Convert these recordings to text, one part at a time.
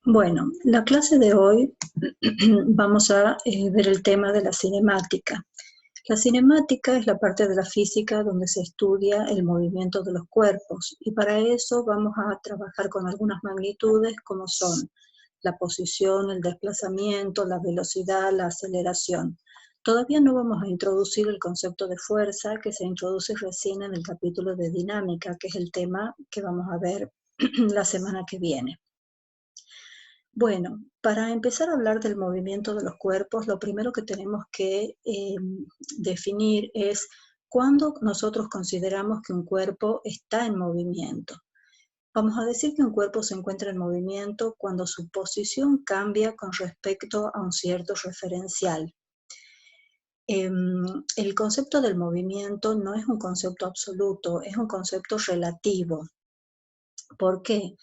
Bueno, la clase de hoy vamos a ver el tema de la cinemática. La cinemática es la parte de la física donde se estudia el movimiento de los cuerpos y para eso vamos a trabajar con algunas magnitudes como son la posición, el desplazamiento, la velocidad, la aceleración. Todavía no vamos a introducir el concepto de fuerza que se introduce recién en el capítulo de dinámica, que es el tema que vamos a ver la semana que viene. Bueno, para empezar a hablar del movimiento de los cuerpos, lo primero que tenemos que definir es cuándo nosotros consideramos que un cuerpo está en movimiento. Vamos a decir que un cuerpo se encuentra en movimiento cuando su posición cambia con respecto a un cierto referencial. El concepto del movimiento no es un concepto absoluto, es un concepto relativo. ¿Por qué?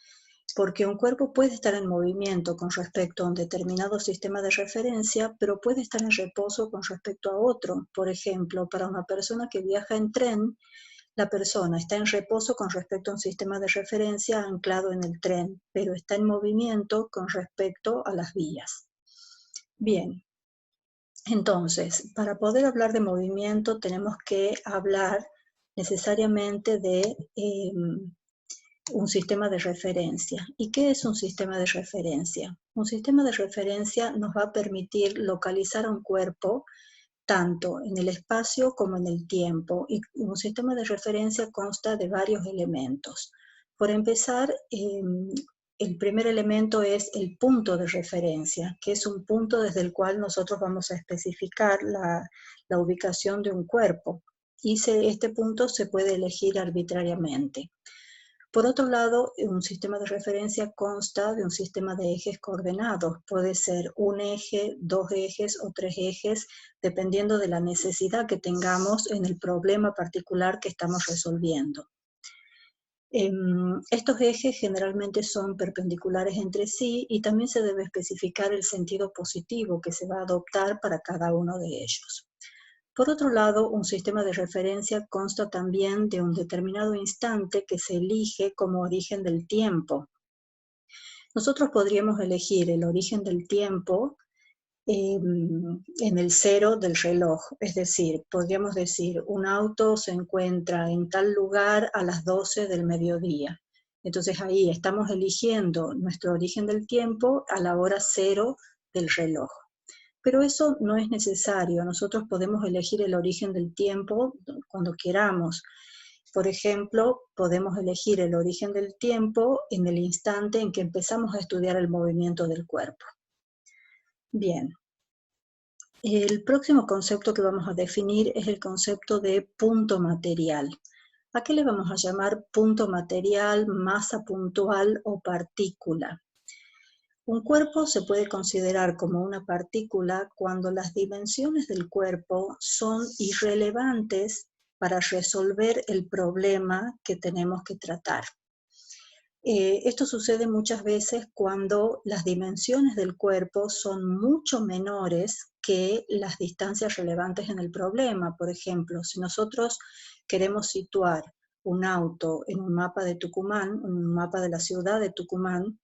Porque un cuerpo puede estar en movimiento con respecto a un determinado sistema de referencia, pero puede estar en reposo con respecto a otro. Por ejemplo, para una persona que viaja en tren, la persona está en reposo con respecto a un sistema de referencia anclado en el tren, pero está en movimiento con respecto a las vías. Bien, entonces, para poder hablar de movimiento tenemos que hablar necesariamente de un sistema de referencia. ¿Y qué es un sistema de referencia? Un sistema de referencia nos va a permitir localizar un cuerpo tanto en el espacio como en el tiempo. Y un sistema de referencia consta de varios elementos. Por empezar, el primer elemento es el punto de referencia, que es un punto desde el cual nosotros vamos a especificar la ubicación de un cuerpo. Y este punto se puede elegir arbitrariamente. Por otro lado, un sistema de referencia consta de un sistema de ejes coordenados. Puede ser un eje, dos ejes o tres ejes, dependiendo de la necesidad que tengamos en el problema particular que estamos resolviendo. Estos ejes generalmente son perpendiculares entre sí y también se debe especificar el sentido positivo que se va a adoptar para cada uno de ellos. Por otro lado, un sistema de referencia consta también de un determinado instante que se elige como origen del tiempo. Nosotros podríamos elegir el origen del tiempo en el cero del reloj, es decir, podríamos decir, un auto se encuentra en tal lugar a las 12 del mediodía. Entonces ahí estamos eligiendo nuestro origen del tiempo a la hora cero del reloj. Pero eso no es necesario, nosotros podemos elegir el origen del tiempo cuando queramos. Por ejemplo, podemos elegir el origen del tiempo en el instante en que empezamos a estudiar el movimiento del cuerpo. Bien, el próximo concepto que vamos a definir es el concepto de punto material. ¿A qué le vamos a llamar punto material, masa puntual o partícula? Un cuerpo se puede considerar como una partícula cuando las dimensiones del cuerpo son irrelevantes para resolver el problema que tenemos que tratar. Esto sucede muchas veces cuando las dimensiones del cuerpo son mucho menores que las distancias relevantes en el problema. Por ejemplo, si nosotros queremos situar un auto en un mapa de Tucumán, un mapa de la ciudad de Tucumán,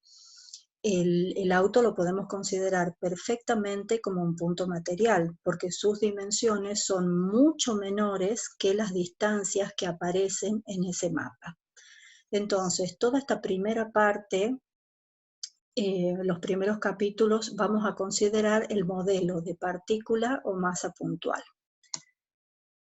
el auto lo podemos considerar perfectamente como un punto material, porque sus dimensiones son mucho menores que las distancias que aparecen en ese mapa. Entonces, toda esta primera parte, los primeros capítulos, vamos a considerar el modelo de partícula o masa puntual.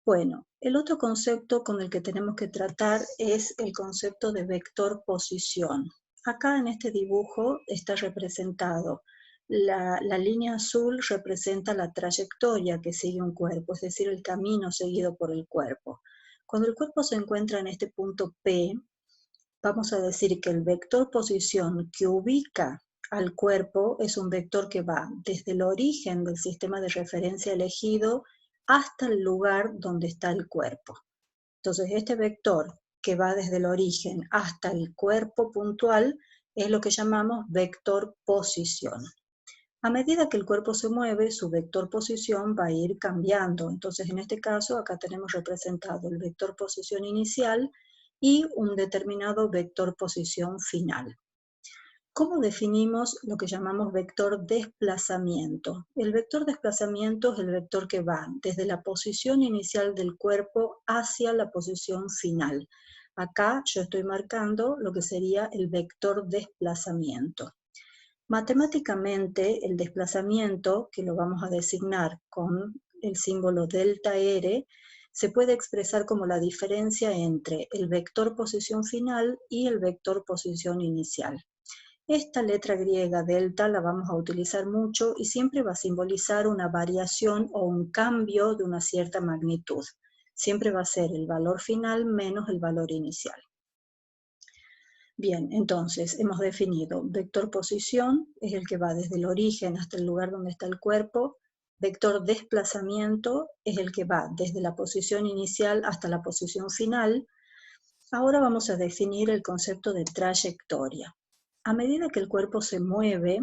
Bueno, el otro concepto con el que tenemos que tratar es el concepto de vector posición. Acá en este dibujo está representado, la línea azul representa la trayectoria que sigue un cuerpo, es decir, el camino seguido por el cuerpo. Cuando el cuerpo se encuentra en este punto P, vamos a decir que el vector posición que ubica al cuerpo es un vector que va desde el origen del sistema de referencia elegido hasta el lugar donde está el cuerpo. Entonces, este vector que va desde el origen hasta el cuerpo puntual es lo que llamamos vector posición. A medida que el cuerpo se mueve, su vector posición va a ir cambiando. Entonces, en este caso, acá tenemos representado el vector posición inicial y un determinado vector posición final. ¿Cómo definimos lo que llamamos vector desplazamiento? El vector desplazamiento es el vector que va desde la posición inicial del cuerpo hacia la posición final. Acá yo estoy marcando lo que sería el vector desplazamiento. Matemáticamente, el desplazamiento, que lo vamos a designar con el símbolo delta R, se puede expresar como la diferencia entre el vector posición final y el vector posición inicial. Esta letra griega delta la vamos a utilizar mucho y siempre va a simbolizar una variación o un cambio de una cierta magnitud. Siempre va a ser el valor final menos el valor inicial. Bien, entonces hemos definido vector posición, es el que va desde el origen hasta el lugar donde está el cuerpo. Vector desplazamiento es el que va desde la posición inicial hasta la posición final. Ahora vamos a definir el concepto de trayectoria. A medida que el cuerpo se mueve,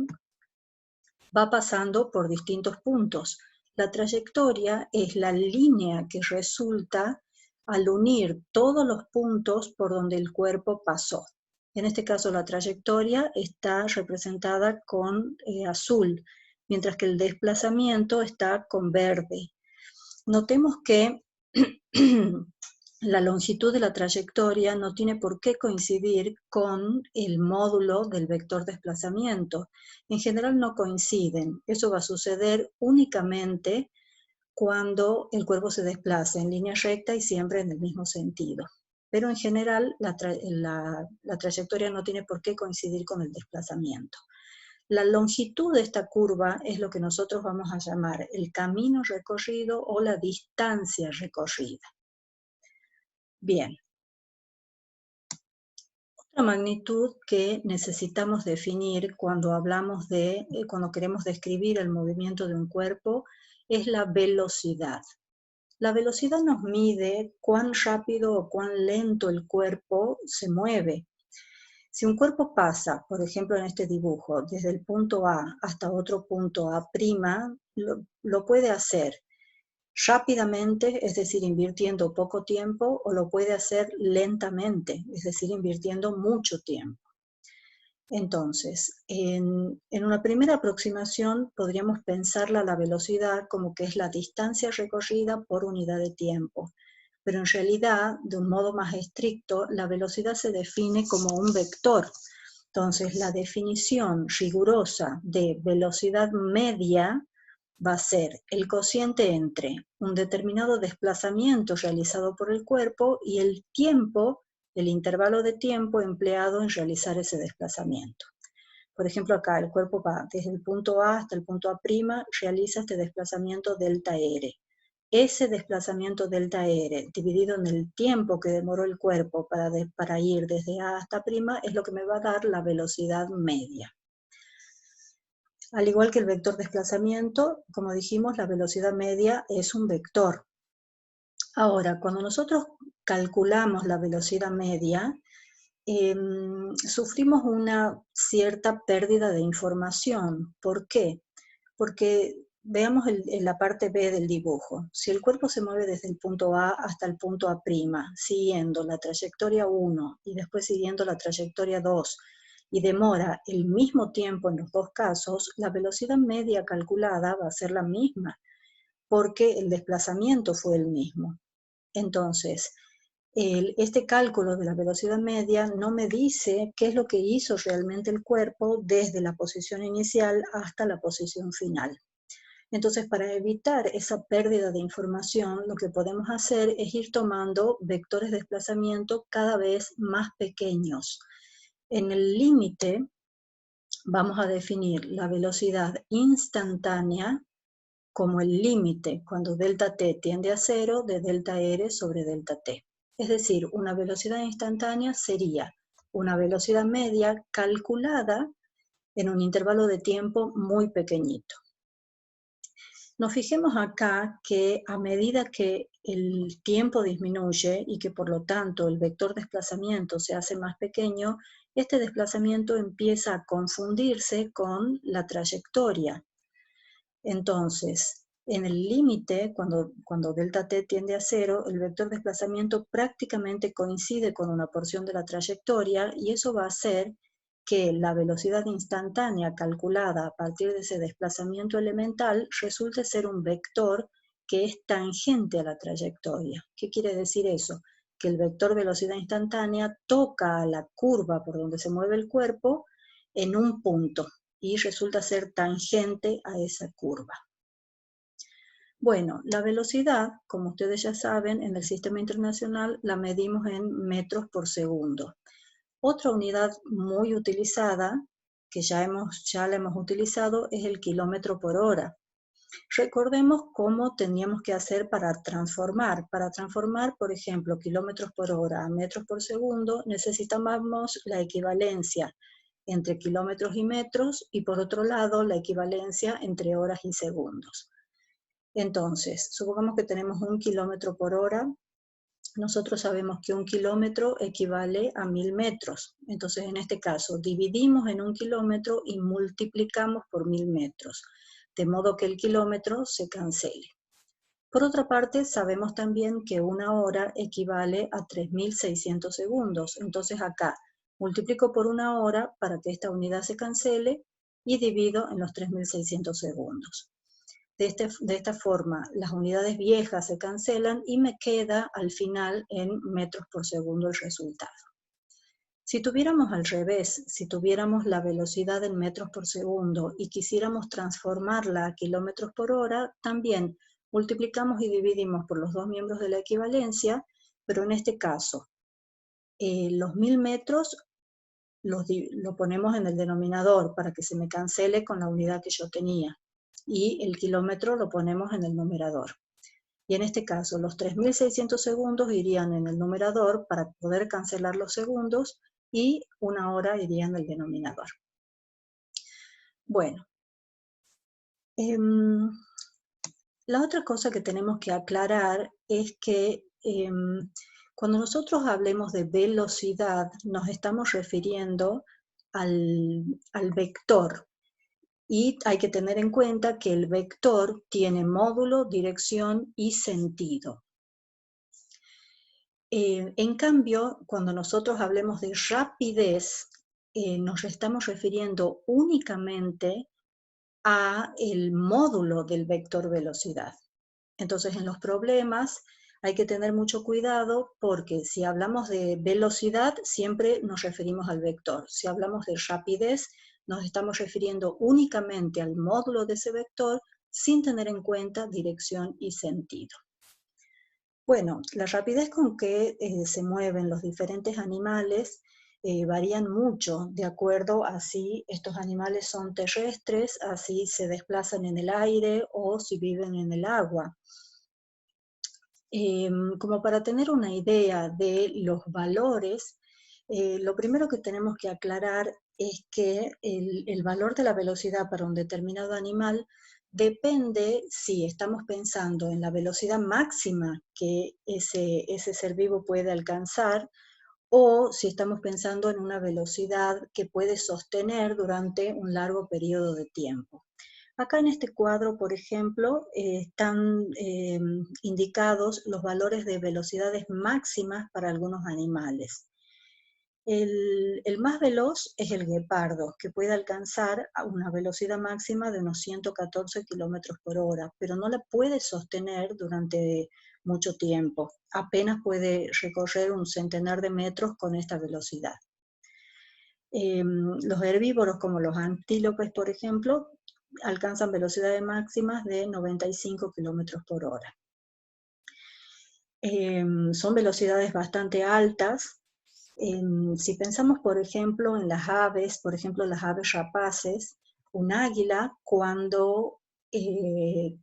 va pasando por distintos puntos. La trayectoria es la línea que resulta al unir todos los puntos por donde el cuerpo pasó. En este caso la trayectoria está representada con azul, mientras que el desplazamiento está con verde. Notemos que la longitud de la trayectoria no tiene por qué coincidir con el módulo del vector desplazamiento. En general no coinciden. Eso va a suceder únicamente cuando el cuerpo se desplaza en línea recta y siempre en el mismo sentido. Pero en general la trayectoria no tiene por qué coincidir con el desplazamiento. La longitud de esta curva es lo que nosotros vamos a llamar el camino recorrido o la distancia recorrida. Bien. Otra magnitud que necesitamos definir cuando hablamos cuando queremos describir el movimiento de un cuerpo es la velocidad. La velocidad nos mide cuán rápido o cuán lento el cuerpo se mueve. Si un cuerpo pasa, por ejemplo en este dibujo, desde el punto A hasta otro punto A', lo puede hacer rápidamente, es decir, invirtiendo poco tiempo, o lo puede hacer lentamente, es decir, invirtiendo mucho tiempo. Entonces, en una primera aproximación podríamos pensarla la velocidad como que es la distancia recorrida por unidad de tiempo, pero en realidad, de un modo más estricto, la velocidad se define como un vector. Entonces, la definición rigurosa de velocidad media va a ser el cociente entre un determinado desplazamiento realizado por el cuerpo y el tiempo, el intervalo de tiempo empleado en realizar ese desplazamiento. Por ejemplo, acá el cuerpo va desde el punto A hasta el punto A', realiza este desplazamiento delta R. Ese desplazamiento delta R dividido en el tiempo que demoró el cuerpo para ir desde A hasta prima es lo que me va a dar la velocidad media. Al igual que el vector desplazamiento, como dijimos, la velocidad media es un vector. Ahora, cuando nosotros calculamos la velocidad media, sufrimos una cierta pérdida de información. ¿Por qué? Porque veamos la parte B del dibujo. Si el cuerpo se mueve desde el punto A hasta el punto A', siguiendo la trayectoria 1 y después siguiendo la trayectoria 2, y demora el mismo tiempo en los dos casos, la velocidad media calculada va a ser la misma, porque el desplazamiento fue el mismo. Entonces, este cálculo de la velocidad media no me dice qué es lo que hizo realmente el cuerpo desde la posición inicial hasta la posición final. Entonces, para evitar esa pérdida de información, lo que podemos hacer es ir tomando vectores de desplazamiento cada vez más pequeños. En el límite vamos a definir la velocidad instantánea como el límite cuando delta t tiende a 0 de delta r sobre delta t. Es decir, una velocidad instantánea sería una velocidad media calculada en un intervalo de tiempo muy pequeñito. Nos fijemos acá que a medida que el tiempo disminuye y que por lo tanto el vector desplazamiento se hace más pequeño, este desplazamiento empieza a confundirse con la trayectoria. Entonces, en el límite, cuando delta t tiende a 0, el vector desplazamiento prácticamente coincide con una porción de la trayectoria y eso va a hacer que la velocidad instantánea calculada a partir de ese desplazamiento elemental resulte ser un vector que es tangente a la trayectoria. ¿Qué quiere decir eso? Que el vector velocidad instantánea toca a la curva por donde se mueve el cuerpo en un punto y resulta ser tangente a esa curva. Bueno, la velocidad, como ustedes ya saben, en el sistema internacional la medimos en metros por segundo. Otra unidad muy utilizada, que ya la hemos utilizado, es el kilómetro por hora. Recordemos cómo teníamos que hacer para transformar. Para transformar, por ejemplo, kilómetros por hora a metros por segundo, necesitábamos la equivalencia entre kilómetros y metros, y por otro lado, la equivalencia entre horas y segundos. Entonces, supongamos que tenemos 1 kilómetro por hora. Nosotros sabemos que 1 kilómetro equivale a 1000 metros. Entonces, en este caso, dividimos en 1 kilómetro y multiplicamos por 1000 metros, de modo que el kilómetro se cancele. Por otra parte, sabemos también que 1 hora equivale a 3600 segundos. Entonces acá multiplico por 1 hora para que esta unidad se cancele y divido en los 3600 segundos. De esta forma, las unidades viejas se cancelan y me queda al final en metros por segundo el resultado. Si tuviéramos al revés, si tuviéramos la velocidad en metros por segundo y quisiéramos transformarla a kilómetros por hora, también multiplicamos y dividimos por los dos miembros de la equivalencia, pero en este caso, los 1000 metros lo ponemos en el denominador para que se me cancele con la unidad que yo tenía, y el kilómetro lo ponemos en el numerador. Y en este caso, los 3600 segundos irían en el numerador para poder cancelar los segundos, y 1 hora iría en el denominador. Bueno, la otra cosa que tenemos que aclarar es que cuando nosotros hablemos de velocidad, nos estamos refiriendo al vector. Y hay que tener en cuenta que el vector tiene módulo, dirección y sentido. En cambio, cuando nosotros hablemos de rapidez, nos estamos refiriendo únicamente a el módulo del vector velocidad. Entonces, en los problemas hay que tener mucho cuidado, porque si hablamos de velocidad, siempre nos referimos al vector. Si hablamos de rapidez, nos estamos refiriendo únicamente al módulo de ese vector, sin tener en cuenta dirección y sentido. Bueno, la rapidez con que se mueven los diferentes animales varían mucho, de acuerdo a si estos animales son terrestres, a si se desplazan en el aire o si viven en el agua. Como para tener una idea de los valores, lo primero que tenemos que aclarar es que el valor de la velocidad para un determinado animal depende si estamos pensando en la velocidad máxima que ese ser vivo puede alcanzar, o si estamos pensando en una velocidad que puede sostener durante un largo periodo de tiempo. Acá en este cuadro, por ejemplo, están indicados los valores de velocidades máximas para algunos animales. El más veloz es el guepardo, que puede alcanzar a una velocidad máxima de unos 114 kilómetros por hora, pero no la puede sostener durante mucho tiempo. Apenas puede recorrer un centenar de metros con esta velocidad. Los herbívoros, como los antílopes, por ejemplo, alcanzan velocidades máximas de 95 kilómetros por hora. Son velocidades bastante altas. Si pensamos, por ejemplo, en las aves, por ejemplo, las aves rapaces, un águila cuando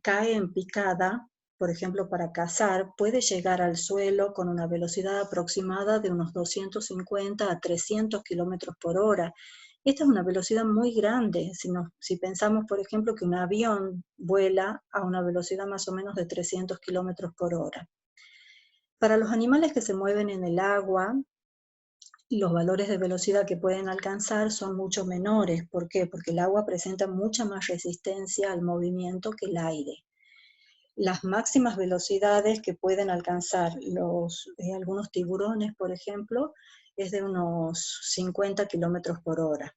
cae en picada, por ejemplo, para cazar, puede llegar al suelo con una velocidad aproximada de unos 250 a 300 kilómetros por hora. Esta es una velocidad muy grande. Si pensamos, por ejemplo, que un avión vuela a una velocidad más o menos de 300 kilómetros por hora. Para los animales que se mueven en el agua, los valores de velocidad que pueden alcanzar son mucho menores. ¿Por qué? Porque el agua presenta mucha más resistencia al movimiento que el aire. Las máximas velocidades que pueden alcanzar algunos tiburones, por ejemplo, es de unos 50 kilómetros por hora.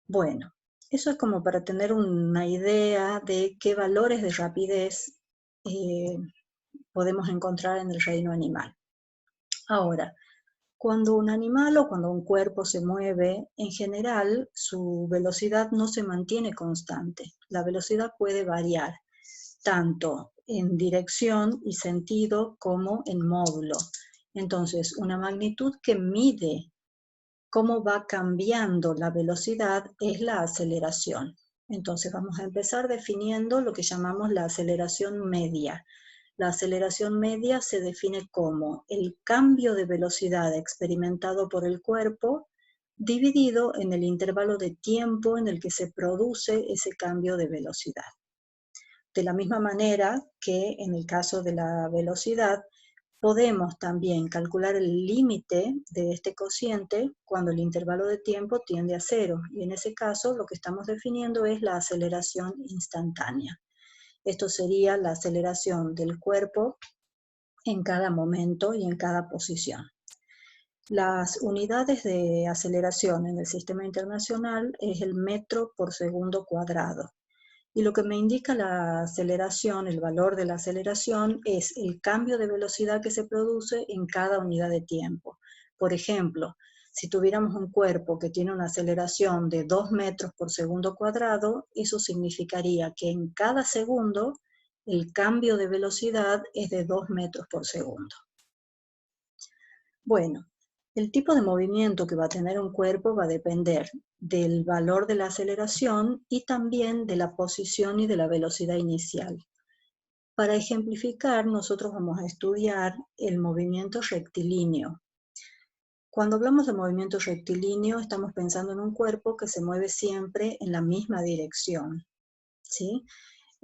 Bueno, eso es como para tener una idea de qué valores de rapidez podemos encontrar en el reino animal. Ahora, cuando un animal o cuando un cuerpo se mueve, en general su velocidad no se mantiene constante. La velocidad puede variar, tanto en dirección y sentido como en módulo. Entonces, una magnitud que mide cómo va cambiando la velocidad es la aceleración. Entonces, vamos a empezar definiendo lo que llamamos la aceleración media. La aceleración media se define como el cambio de velocidad experimentado por el cuerpo dividido en el intervalo de tiempo en el que se produce ese cambio de velocidad. De la misma manera que en el caso de la velocidad, podemos también calcular el límite de este cociente cuando el intervalo de tiempo tiende a cero, y en ese caso lo que estamos definiendo es la aceleración instantánea. Esto sería la aceleración del cuerpo en cada momento y en cada posición. Las unidades de aceleración en el sistema internacional es el metro por segundo cuadrado. Y lo que me indica la aceleración, el valor de la aceleración, es el cambio de velocidad que se produce en cada unidad de tiempo. Por ejemplo, si tuviéramos un cuerpo que tiene una aceleración de 2 metros por segundo cuadrado, eso significaría que en cada segundo el cambio de velocidad es de 2 metros por segundo. Bueno, el tipo de movimiento que va a tener un cuerpo va a depender del valor de la aceleración y también de la posición y de la velocidad inicial. Para ejemplificar, nosotros vamos a estudiar el movimiento rectilíneo. Cuando hablamos de movimiento rectilíneo, estamos pensando en un cuerpo que se mueve siempre en la misma dirección, ¿sí?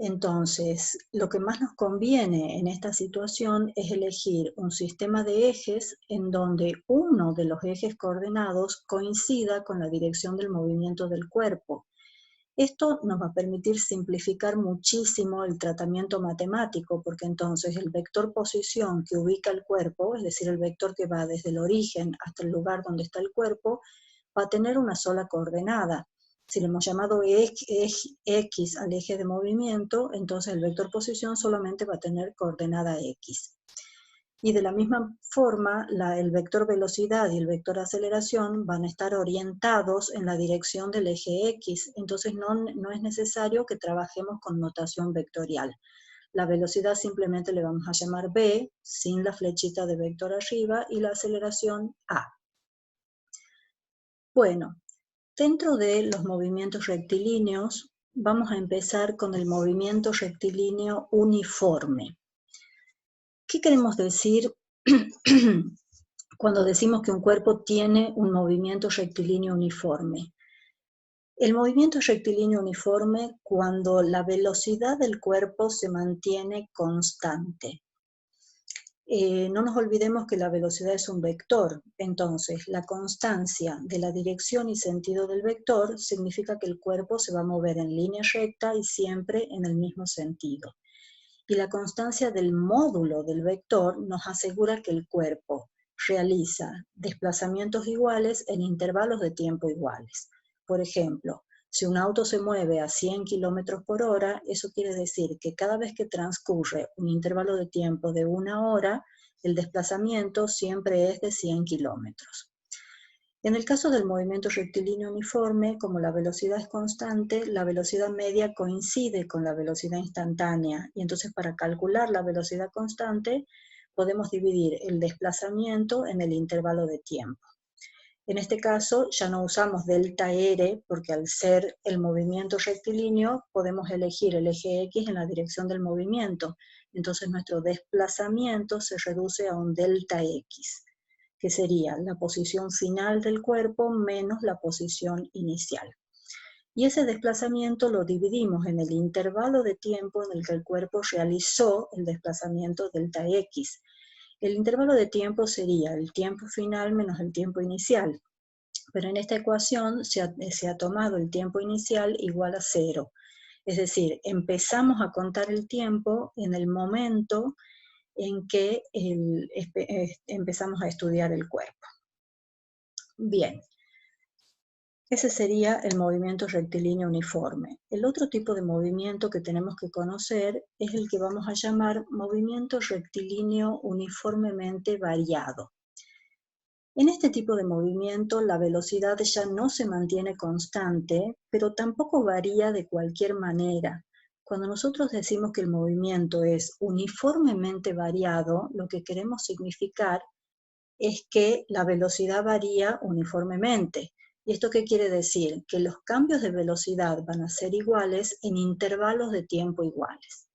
Entonces, lo que más nos conviene en esta situación es elegir un sistema de ejes en donde uno de los ejes coordenados coincida con la dirección del movimiento del cuerpo. Esto nos va a permitir simplificar muchísimo el tratamiento matemático, porque entonces el vector posición que ubica el cuerpo, es decir, el vector que va desde el origen hasta el lugar donde está el cuerpo, va a tener una sola coordenada. Si le hemos llamado X al eje de movimiento, entonces el vector posición solamente va a tener coordenada X. Y de la misma forma, el vector velocidad y el vector aceleración van a estar orientados en la dirección del eje X, entonces no es necesario que trabajemos con notación vectorial. La velocidad simplemente le vamos a llamar B, sin la flechita de vector arriba, y la aceleración A. Bueno, dentro de los movimientos rectilíneos, vamos a empezar con el movimiento rectilíneo uniforme. ¿Qué queremos decir cuando decimos que un cuerpo tiene un movimiento rectilíneo uniforme? El movimiento rectilíneo uniforme cuando la velocidad del cuerpo se mantiene constante. No nos olvidemos que la velocidad es un vector, entonces la constancia de la dirección y sentido del vector significa que el cuerpo se va a mover en línea recta y siempre en el mismo sentido. Y la constancia del módulo del vector nos asegura que el cuerpo realiza desplazamientos iguales en intervalos de tiempo iguales. Por ejemplo, si un auto se mueve a 100 km por hora, eso quiere decir que cada vez que transcurre un intervalo de tiempo de 1 hora, el desplazamiento siempre es de 100 kilómetros. En el caso del movimiento rectilíneo uniforme, como la velocidad es constante, la velocidad media coincide con la velocidad instantánea, y entonces para calcular la velocidad constante podemos dividir el desplazamiento en el intervalo de tiempo. En este caso ya no usamos delta R, porque al ser el movimiento rectilíneo podemos elegir el eje X en la dirección del movimiento, entonces nuestro desplazamiento se reduce a un delta X, que sería la posición final del cuerpo menos la posición inicial. Y ese desplazamiento lo dividimos en el intervalo de tiempo en el que el cuerpo realizó el desplazamiento delta X. El intervalo de tiempo sería el tiempo final menos el tiempo inicial, pero en esta ecuación se ha tomado el tiempo inicial igual a 0. Es decir, empezamos a contar el tiempo en el momento en que empezamos a estudiar el cuerpo. Bien, ese sería el movimiento rectilíneo uniforme. El otro tipo de movimiento que tenemos que conocer es el que vamos a llamar movimiento rectilíneo uniformemente variado. En este tipo de movimiento la velocidad ya no se mantiene constante, pero tampoco varía de cualquier manera. Cuando nosotros decimos que el movimiento es uniformemente variado, lo que queremos significar es que la velocidad varía uniformemente. ¿Y esto qué quiere decir? Que los cambios de velocidad van a ser iguales en intervalos de tiempo iguales.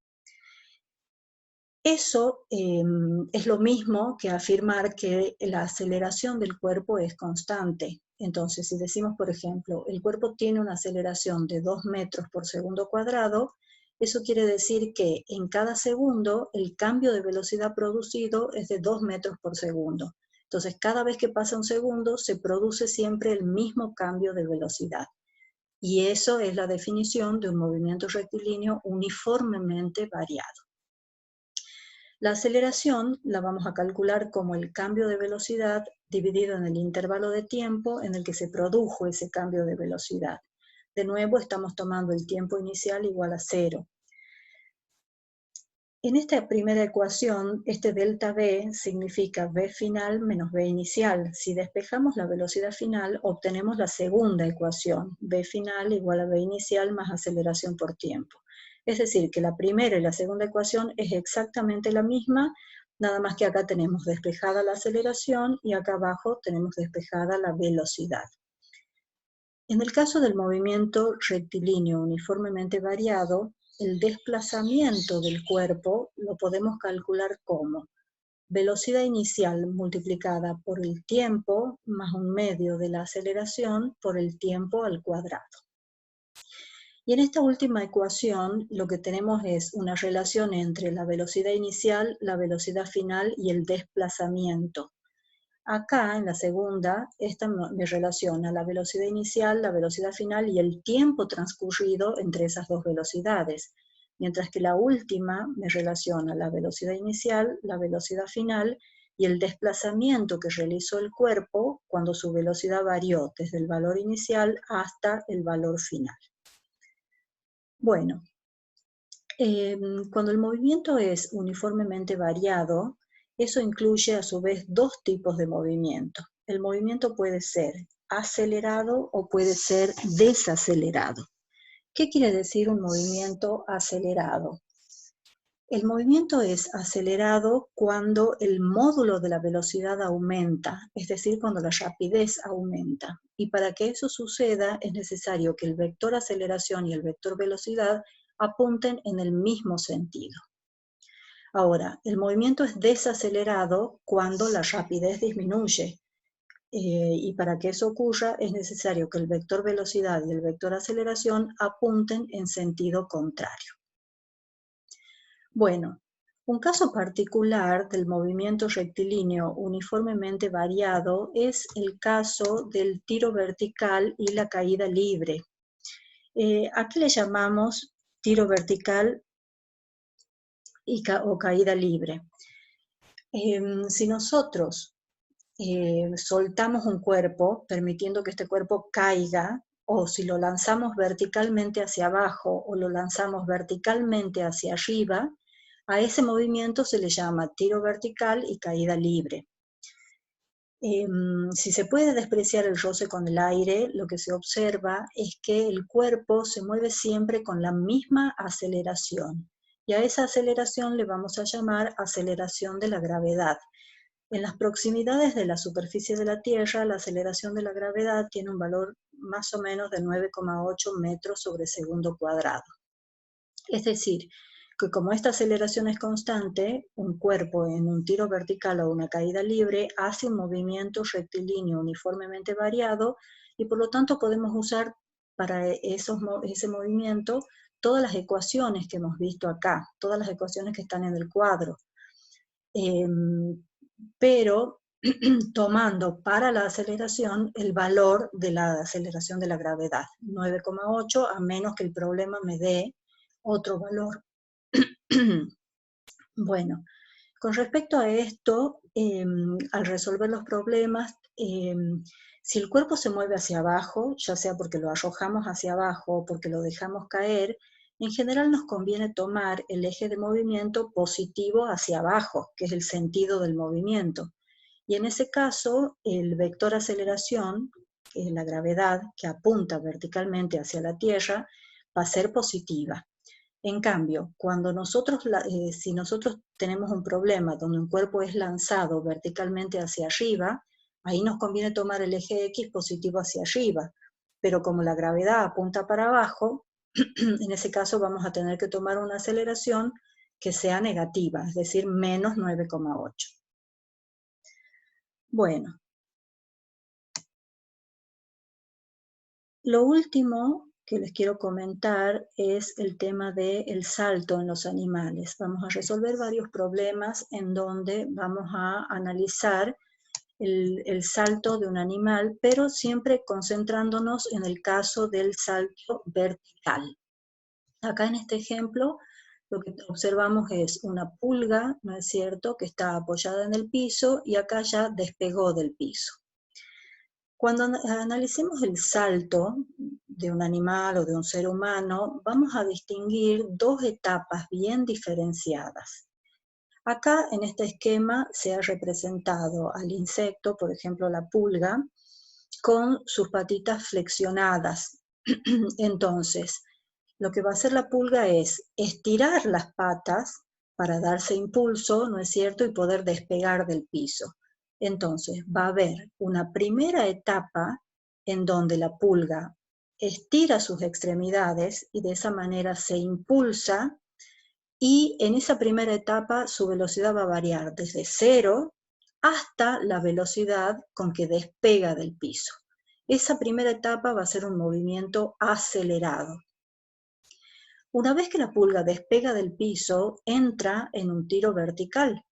Eso es lo mismo que afirmar que la aceleración del cuerpo es constante. Entonces, si decimos, por ejemplo, el cuerpo tiene una aceleración de 2 metros por segundo cuadrado, eso quiere decir que en cada segundo el cambio de velocidad producido es de 2 metros por segundo. Entonces, cada vez que pasa un segundo, se produce siempre el mismo cambio de velocidad. Y eso es la definición de un movimiento rectilíneo uniformemente variado. La aceleración la vamos a calcular como el cambio de velocidad dividido en el intervalo de tiempo en el que se produjo ese cambio de velocidad. De nuevo, estamos tomando el tiempo inicial igual a 0. En esta primera ecuación, este delta V significa V final menos V inicial. Si despejamos la velocidad final, obtenemos la segunda ecuación, V final igual a V inicial más aceleración por tiempo. Es decir, que la primera y la segunda ecuación es exactamente la misma, nada más que acá tenemos despejada la aceleración y acá abajo tenemos despejada la velocidad. En el caso del movimiento rectilíneo uniformemente variado, el desplazamiento del cuerpo lo podemos calcular como velocidad inicial multiplicada por el tiempo más un medio de la aceleración por el tiempo al cuadrado. Y en esta última ecuación lo que tenemos es una relación entre la velocidad inicial, la velocidad final y el desplazamiento. Acá, en la segunda, esta me relaciona la velocidad inicial, la velocidad final y el tiempo transcurrido entre esas dos velocidades, mientras que la última me relaciona la velocidad inicial, la velocidad final y el desplazamiento que realizó el cuerpo cuando su velocidad varió desde el valor inicial hasta el valor final. Bueno, cuando el movimiento es uniformemente variado, eso incluye a su vez dos tipos de movimiento. El movimiento puede ser acelerado o puede ser desacelerado. ¿Qué quiere decir un movimiento acelerado? El movimiento es acelerado cuando el módulo de la velocidad aumenta, es decir, cuando la rapidez aumenta. Y para que eso suceda es necesario que el vector aceleración y el vector velocidad apunten en el mismo sentido. Ahora, el movimiento es desacelerado cuando la rapidez disminuye. Y para que eso ocurra es necesario que el vector velocidad y el vector aceleración apunten en sentido contrario. Bueno, un caso particular del movimiento rectilíneo uniformemente variado es el caso del tiro vertical y la caída libre. ¿A qué le llamamos tiro vertical o caída libre? Si nosotros soltamos un cuerpo, permitiendo que este cuerpo caiga, o si lo lanzamos verticalmente hacia abajo o lo lanzamos verticalmente hacia arriba, a ese movimiento se le llama tiro vertical y caída libre. Si se puede despreciar el roce con el aire, lo que se observa es que el cuerpo se mueve siempre con la misma aceleración. Y a esa aceleración le vamos a llamar aceleración de la gravedad. En las proximidades de la superficie de la Tierra, la aceleración de la gravedad tiene un valor más o menos de 9,8 metros sobre segundo cuadrado. Es decir, que como esta aceleración es constante, un cuerpo en un tiro vertical o una caída libre hace un movimiento rectilíneo uniformemente variado y por lo tanto podemos usar para ese movimiento todas las ecuaciones que hemos visto acá, todas las ecuaciones que están en el cuadro. Pero tomando para la aceleración el valor de la aceleración de la gravedad, 9,8, a menos que el problema me dé otro valor. Bueno, con respecto a esto, al resolver los problemas, Si el cuerpo se mueve hacia abajo, ya sea porque lo arrojamos hacia abajo o porque lo dejamos caer, en general nos conviene tomar el eje de movimiento positivo hacia abajo, que es el sentido del movimiento. Y en ese caso, el vector aceleración, que es la gravedad que apunta verticalmente hacia la Tierra, va a ser positiva. En cambio, si nosotros tenemos un problema donde un cuerpo es lanzado verticalmente hacia arriba, ahí nos conviene tomar el eje X positivo hacia arriba. Pero como la gravedad apunta para abajo, en ese caso vamos a tener que tomar una aceleración que sea negativa, es decir, menos 9,8. Bueno, lo último que les quiero comentar es el tema del salto en los animales. Vamos a resolver varios problemas en donde vamos a analizar el salto de un animal, pero siempre concentrándonos en el caso del salto vertical. Acá en este ejemplo lo que observamos es una pulga, ¿no es cierto?, que está apoyada en el piso y acá ya despegó del piso. Cuando analicemos el salto de un animal o de un ser humano, vamos a distinguir dos etapas bien diferenciadas. Acá en este esquema se ha representado al insecto, por ejemplo la pulga, con sus patitas flexionadas. Entonces, lo que va a hacer la pulga es estirar las patas para darse impulso, ¿no es cierto?, y poder despegar del piso. Entonces, va a haber una primera etapa en donde la pulga estira sus extremidades y de esa manera se impulsa, y en esa primera etapa su velocidad va a variar desde 0 hasta la velocidad con que despega del piso. Esa primera etapa va a ser un movimiento acelerado. Una vez que la pulga despega del piso, entra en un tiro vertical,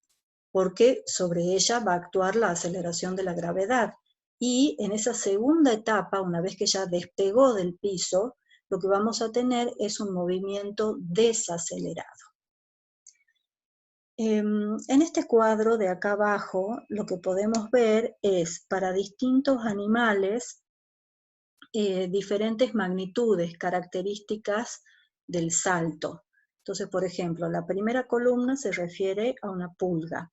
porque sobre ella va a actuar la aceleración de la gravedad. Y en esa segunda etapa, una vez que ya despegó del piso, lo que vamos a tener es un movimiento desacelerado. En este cuadro de acá abajo, lo que podemos ver es para distintos animales diferentes magnitudes, características del salto. Entonces, por ejemplo, la primera columna se refiere a una pulga.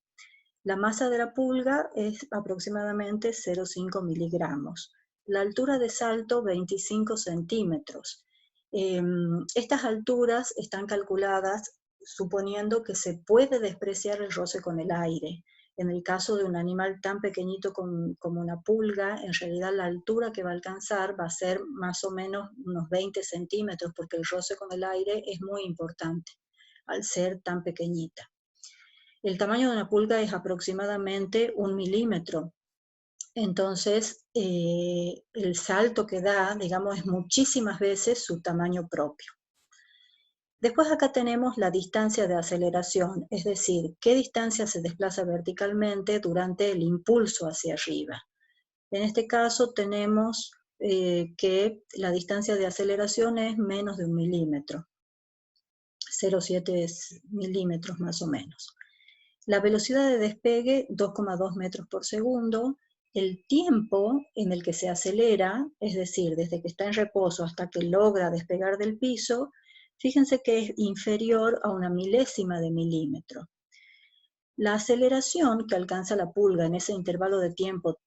La masa de la pulga es aproximadamente 0,5 miligramos. La altura de salto, 25 centímetros. Estas alturas están calculadas suponiendo que se puede despreciar el roce con el aire. En el caso de un animal tan pequeñito como una pulga, en realidad la altura que va a alcanzar va a ser más o menos unos 20 centímetros, porque el roce con el aire es muy importante al ser tan pequeñita. El tamaño de una pulga es aproximadamente 1 milímetro. Entonces, el salto que da, digamos, es muchísimas veces su tamaño propio. Después acá tenemos la distancia de aceleración, es decir, qué distancia se desplaza verticalmente durante el impulso hacia arriba. En este caso tenemos que la distancia de aceleración es menos de 1 milímetro, 0,7 milímetros más o menos. La velocidad de despegue, 2,2 metros por segundo. El tiempo en el que se acelera, es decir, desde que está en reposo hasta que logra despegar del piso, fíjense que es inferior a 1 milésima de milímetro. La aceleración que alcanza la pulga en ese intervalo de tiempo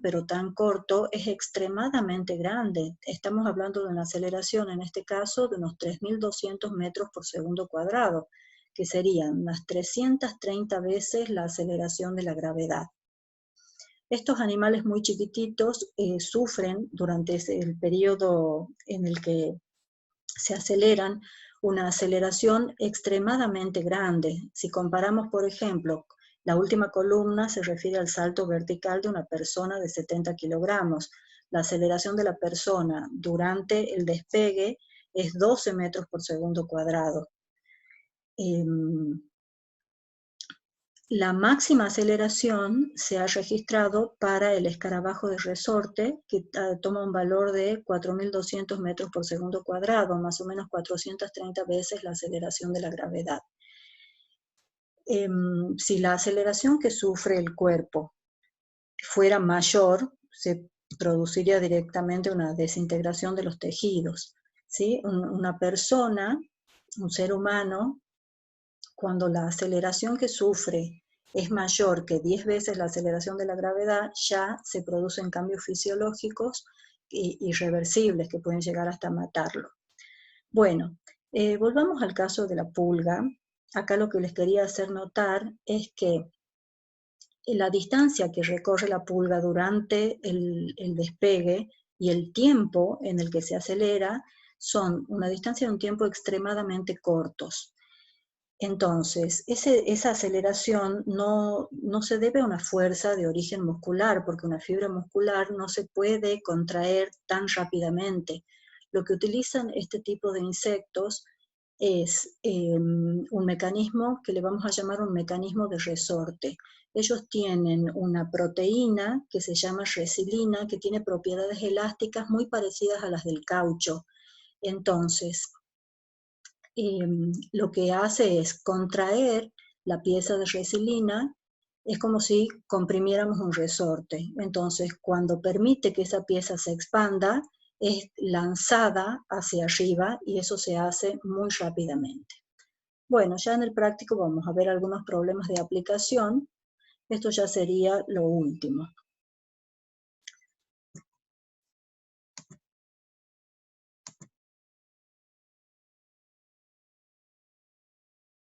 pero tan corto es extremadamente grande. Estamos hablando de una aceleración, en este caso, de unos 3.200 metros por segundo cuadrado, que serían unas 330 veces la aceleración de la gravedad. Estos animales muy chiquititos sufren durante el periodo en el que se aceleran una aceleración extremadamente grande. Si comparamos, por ejemplo, la última columna se refiere al salto vertical de una persona de 70 kilogramos. La aceleración de la persona durante el despegue es 12 metros por segundo cuadrado. La máxima aceleración se ha registrado para el escarabajo de resorte, que toma un valor de 4.200 metros por segundo cuadrado, más o menos 430 veces la aceleración de la gravedad. Si la aceleración que sufre el cuerpo fuera mayor, se produciría directamente una desintegración de los tejidos, ¿sí? Una persona, un ser humano, cuando la aceleración que sufre es mayor que 10 veces la aceleración de la gravedad, ya se producen cambios fisiológicos irreversibles que pueden llegar hasta matarlo. Bueno, volvamos al caso de la pulga. Acá lo que les quería hacer notar es que la distancia que recorre la pulga durante el despegue y el tiempo en el que se acelera son una distancia de un tiempo extremadamente cortos. Entonces, esa aceleración no se debe a una fuerza de origen muscular, porque una fibra muscular no se puede contraer tan rápidamente. Lo que utilizan este tipo de insectos es un mecanismo que le vamos a llamar un mecanismo de resorte. Ellos tienen una proteína que se llama resilina, que tiene propiedades elásticas muy parecidas a las del caucho. Entonces, lo que hace es contraer la pieza de resilina, es como si comprimiéramos un resorte. Entonces, cuando permite que esa pieza se expanda, es lanzada hacia arriba y eso se hace muy rápidamente. Bueno, ya en el práctico vamos a ver algunos problemas de aplicación. Esto ya sería lo último.